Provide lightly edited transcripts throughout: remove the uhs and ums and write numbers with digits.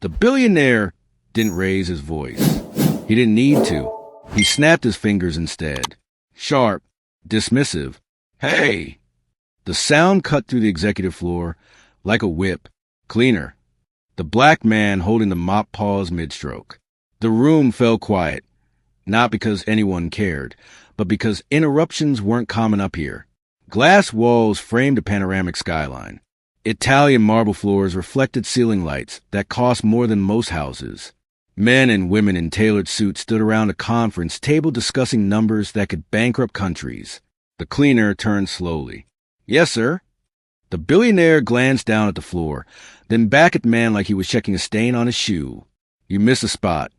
The billionaire didn't raise his voice. He didn't need to. He snapped his fingers instead. Sharp, dismissive. Hey! The sound cut through the executive floor like a whip. Cleaner. The black man holding the mop paused mid-stroke. The room fell quiet, not because anyone cared, but because interruptions weren't common up here. Glass walls framed a panoramic skyline. Italian marble floors reflected ceiling lights that cost more than most houses. Men and women in tailored suits stood around a conference table discussing numbers that could bankrupt countries. The cleaner turned slowly. Yes, sir. The billionaire glanced down at the floor, then back at the man like he was checking a stain on his shoe. You missed a spot.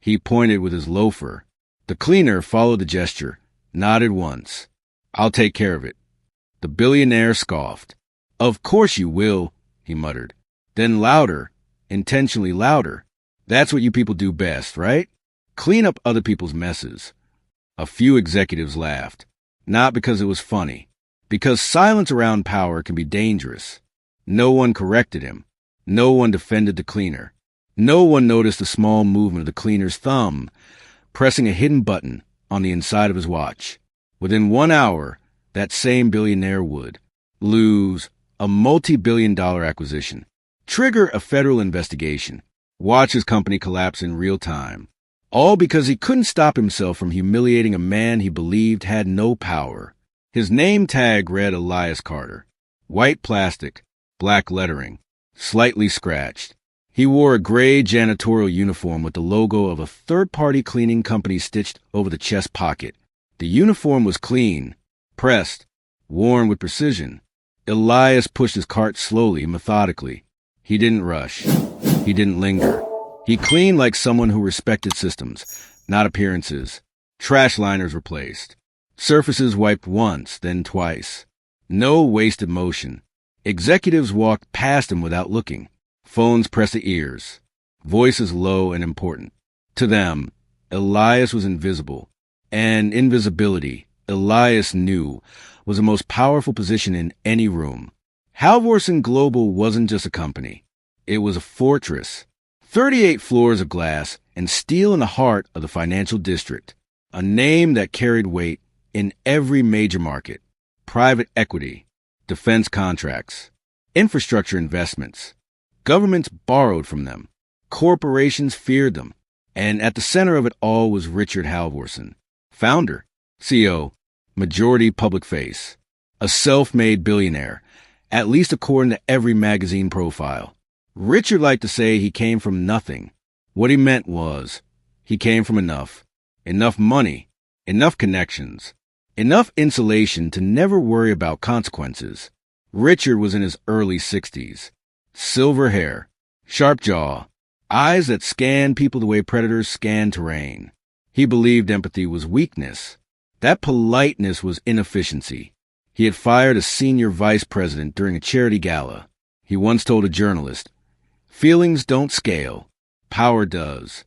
He pointed with his loafer. The cleaner followed the gesture, nodded once. I'll take care of it. The billionaire scoffed. Of course you will, he muttered. Then louder, intentionally louder. That's what you people do best, right? Clean up other people's messes. A few executives laughed. Not because it was funny. Because silence around power can be dangerous. No one corrected him. No one defended the cleaner. No one noticed the small movement of the cleaner's thumb, pressing a hidden button on the inside of his watch. Within 1 hour, that same billionaire would lose a multi-billion-dollar acquisition, trigger a federal investigation, watch his company collapse in real time, all because he couldn't stop himself from humiliating a man he believed had no power. His name tag read Elias Carter. White plastic, black lettering, slightly scratched. He wore a gray janitorial uniform with the logo of a third-party cleaning company stitched over the chest pocket. The uniform was clean, pressed, worn with precision. Elias pushed his cart slowly, methodically. He didn't rush. He didn't linger. He cleaned like someone who respected systems, not appearances. Trash liners replaced. Surfaces wiped once, then twice. No wasted motion. Executives walked past him without looking. Phones pressed to ears. Voices low and important. To them, Elias was invisible. And invisibility, Elias knew, was the most powerful position in any room. Halvorson Global wasn't just a company. It was a fortress. 38 floors of glass and steel in the heart of the financial district. A name that carried weight in every major market. Private equity, defense contracts, infrastructure investments. Governments borrowed from them. Corporations feared them. And at the center of it all was Richard Halvorson, founder, CEO, majority public face, a self-made billionaire, at least according to every magazine profile. Richard liked to say he came from nothing. What he meant was, he came from enough money, enough connections, enough insulation to never worry about consequences. Richard was in his early 60s. Silver hair, sharp jaw, eyes that scanned people the way predators scan terrain. He believed empathy was weakness. That politeness was inefficiency. He had fired a senior vice president during a charity gala. He once told a journalist, "Feelings don't scale. Power does."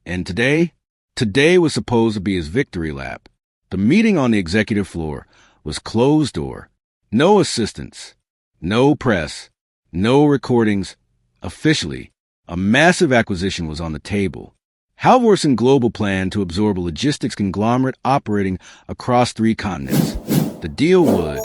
And today was supposed to be his victory lap. The meeting on the executive floor was closed door. No assistants, no press, no recordings. Officially, a massive acquisition was on the table. Halvorson Global planned to absorb a logistics conglomerate operating across 3 continents. The deal would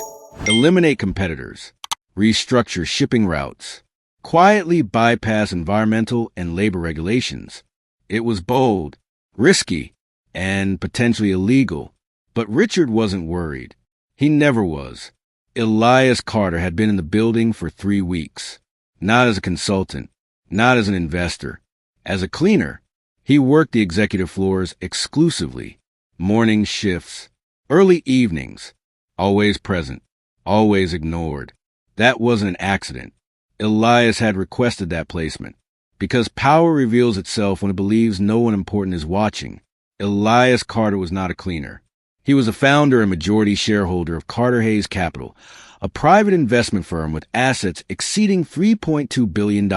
eliminate competitors, restructure shipping routes, quietly bypass environmental and labor regulations. It was bold, risky, and potentially illegal. But Richard wasn't worried. He never was. Elias Carter had been in the building for 3 weeks. Not as a consultant, not as an investor. As a cleaner, he worked the executive floors exclusively. Morning shifts, early evenings, always present, always ignored. That wasn't an accident. Elias had requested that placement. Because power reveals itself when it believes no one important is watching. Elias Carter was not a cleaner. He was a founder and majority shareholder of Carter Hayes Capital, a private investment firm with assets exceeding $3.2 billion.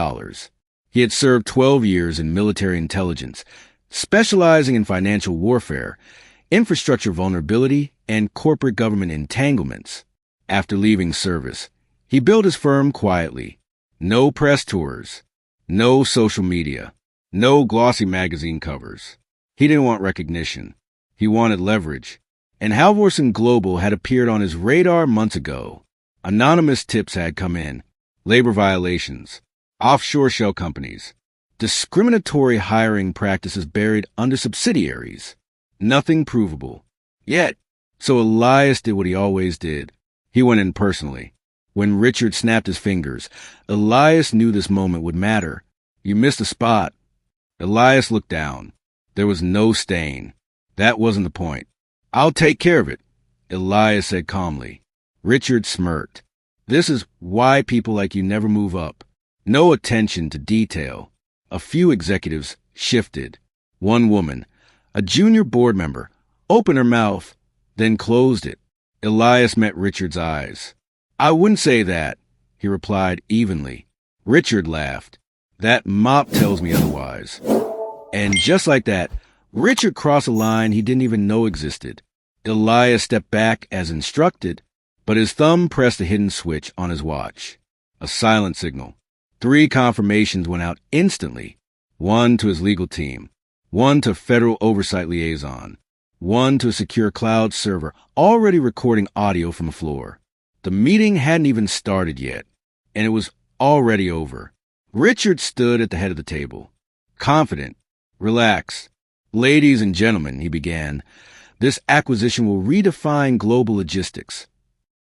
He had served 12 years in military intelligence, specializing in financial warfare, infrastructure vulnerability, and corporate government entanglements. After leaving service, he built his firm quietly. No press tours, No social media. No glossy magazine covers. He didn't want recognition. He wanted leverage. And Halvorsen Global had appeared on his radar months ago. Anonymous tips had come in. Labor violations. Offshore shell companies. Discriminatory hiring practices buried under subsidiaries. Nothing provable. Yet, so Elias did what he always did. He went in personally. When Richard snapped his fingers, Elias knew this moment would matter. You missed a spot. Elias looked down. There was no stain. That wasn't the point. I'll take care of it, Elias said calmly. Richard smirked. This is why people like you never move up. No attention to detail. A few executives shifted. One woman, a junior board member, opened her mouth, then closed it. Elias met Richard's eyes. I wouldn't say that, he replied evenly. Richard laughed. That mop tells me otherwise. And just like that, Richard crossed a line he didn't even know existed. Elias stepped back as instructed, but his thumb pressed a hidden switch on his watch. A silent signal. 3 confirmations went out instantly. 1 to his legal team, 1 to Federal Oversight Liaison, 1 to a secure cloud server already recording audio from the floor. The meeting hadn't even started yet, and it was already over. Richard stood at the head of the table, confident, relaxed. Ladies and gentlemen, he began, this acquisition will redefine global logistics.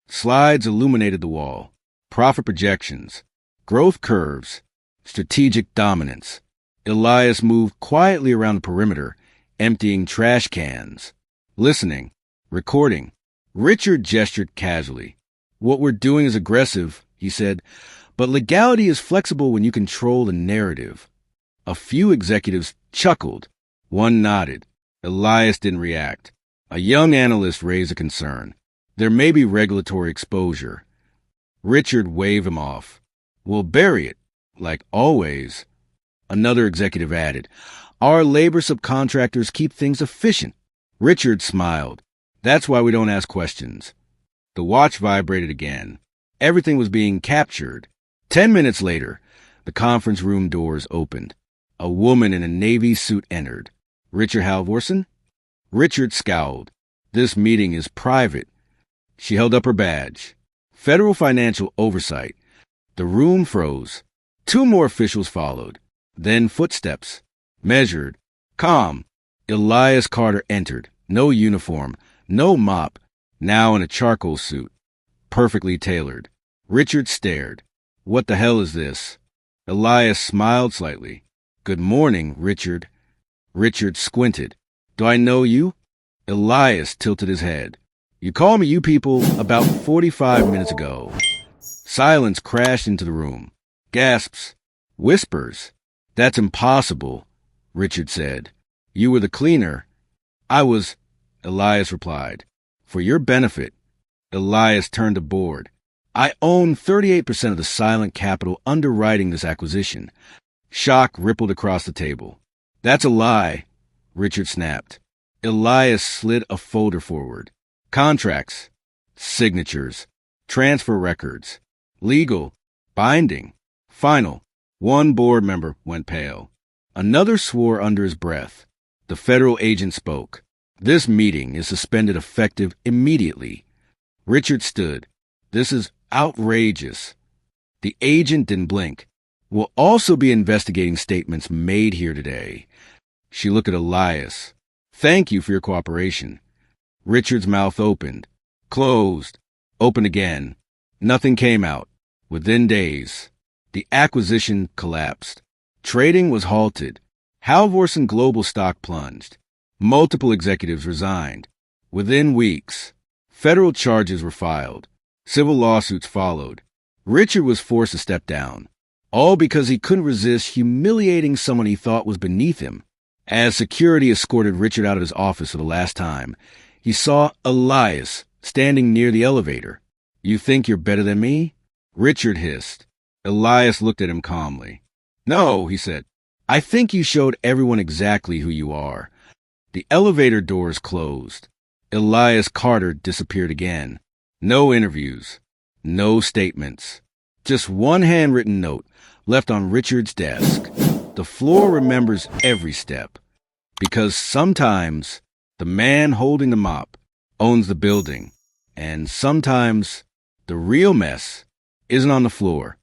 Slides illuminated the wall. Profit projections, growth curves, strategic dominance. Elias moved quietly around the perimeter, emptying trash cans. Listening, recording. Richard gestured casually. What we're doing is aggressive, he said, but legality is flexible when you control the narrative. A few executives chuckled. One nodded. Elias didn't react. A young analyst raised a concern. There may be regulatory exposure. Richard waved him off. We'll bury it, like always. Another executive added, our labor subcontractors keep things efficient. Richard smiled. That's why we don't ask questions. The watch vibrated again. Everything was being captured. 10 minutes later, the conference room doors opened. A woman in a navy suit entered. Richard Halvorsen? Richard scowled. This meeting is private. She held up her badge. Federal Financial Oversight. The room froze. 2 more officials followed. Then footsteps. Measured. Calm. Elias Carter entered. No uniform. No mop. Now in a charcoal suit. Perfectly tailored. Richard stared. What the hell is this? Elias smiled slightly. Good morning, Richard. Richard squinted. Do I know you? Elias tilted his head. You called me you people about 45 minutes ago. Silence crashed into the room. Gasps. Whispers. That's impossible, Richard said. You were the cleaner. I was, Elias replied. For your benefit. Elias turned to board. I own 38% of the silent capital underwriting this acquisition. Shock rippled across the table. That's a lie, Richard snapped. Elias slid a folder forward. Contracts, signatures, transfer records, legal, binding, final. 1 board member went pale. Another swore under his breath. The federal agent spoke. This meeting is suspended effective immediately. Richard stood. This is outrageous. The agent didn't blink. We'll also be investigating statements made here today. She looked at Elias. Thank you for your cooperation. Richard's mouth opened, closed, opened again. Nothing came out. Within days, the acquisition collapsed. Trading was halted. Halvorsen Global stock plunged. Multiple executives resigned. Within weeks, federal charges were filed. Civil lawsuits followed. Richard was forced to step down, all because he couldn't resist humiliating someone he thought was beneath him. As security escorted Richard out of his office for the last time, he saw Elias standing near the elevator. You think you're better than me? Richard hissed. Elias looked at him calmly. No, he said. I think you showed everyone exactly who you are. The elevator doors closed. Elias Carter disappeared again. No interviews. No statements. Just one handwritten note, left on Richard's desk. The floor remembers every step, because sometimes the man holding the mop owns the building, and sometimes the real mess isn't on the floor.